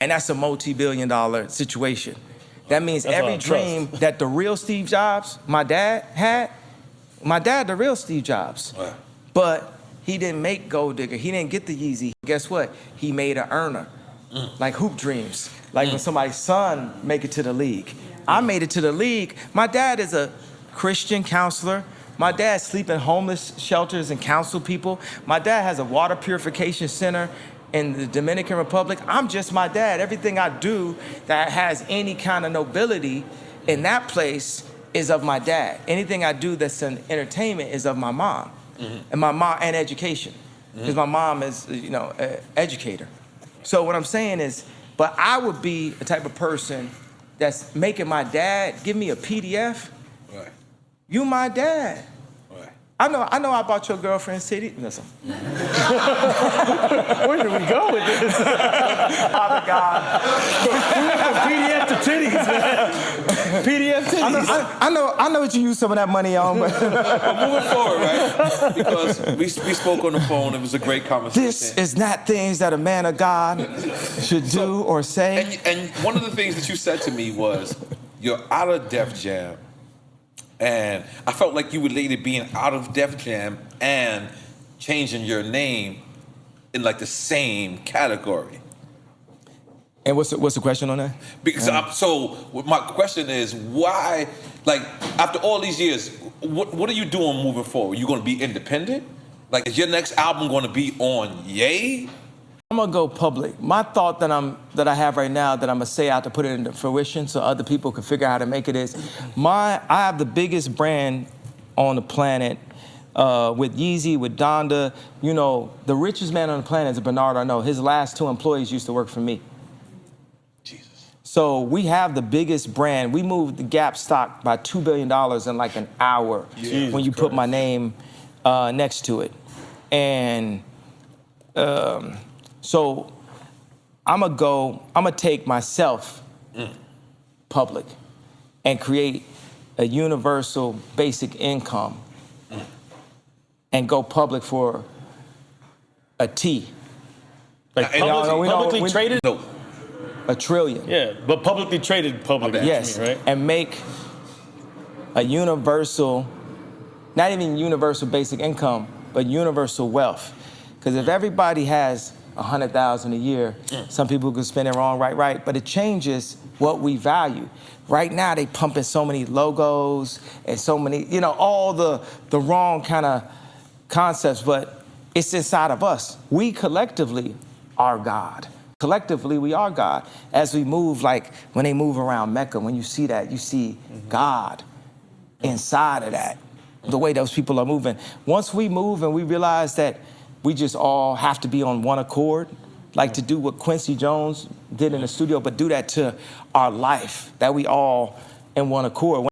And that's a multi-billion-dollar situation. That means That's every dream that the real Steve Jobs, my dad had, the real Steve Jobs. Right. But he didn't make Gold Digger. He didn't get the Yeezy. Guess what? He made an earner. Like hoop dreams. Like when somebody's son make it to the league. I made it to the league. My dad is a Christian counselor. My dad sleep in homeless shelters and counsel people. My dad has a water purification center in the Dominican Republic. I'm just my dad. Everything I do that has any kind of nobility in that place is of my dad. Anything I do that's in entertainment is of my mom. And my mom, and education. Because my mom is, you know, an educator. So what I'm saying is, but I would be the type of person that's making my dad give me a PDF. Right. You my dad. Right. I know I bought your girlfriend city. Listen. Where did we go with this? Father God. We went from PDF to titties, man. PDF titties. I know what you use some of that money on, but Moving forward, right? Because we spoke on the phone. It was a great conversation. this is not things that a man of God should do or say. And one of the things that you said to me was, you're out of Def Jam. And I felt like you related being out of Def Jam and changing your name in like the same category. And what's the question on that? Because so my question is, why, like, after all these years, what are you doing moving forward? You going to be independent? Like, is your next album going to be on Ye? I'm gonna go public. My thought that I have right now that I'm gonna say out to put it into fruition so other people can figure out how to make it is, I have the biggest brand on the planet with Yeezy, with Donda. You know, the richest man on the planet is Bernard Arnault. His last 2 employees used to work for me. Jesus. So we have the biggest brand. We moved the Gap stock by $2 billion in like an hour when you put my name next to it. And so I'm gonna take myself public and create a universal basic income and go public for a T. Like publicly traded? No. $1 trillion. Yeah, but publicly traded public. Yes, right? and make a universal, not even universal basic income, but universal wealth. Because if everybody has $100,000 a year, some people could spend it wrong, right, but it changes what we value. Right now, they pumping so many logos and so many, you know, all the wrong kind of concepts, but it's inside of us. We collectively are God. Collectively, we are God. As we move, like when they move around Mecca, when you see that, you see God inside of that, the way those people are moving. Once we move and we realize that we just all have to be on one accord, like to do what Quincy Jones did in the studio, but do that to our life, that we all in one accord.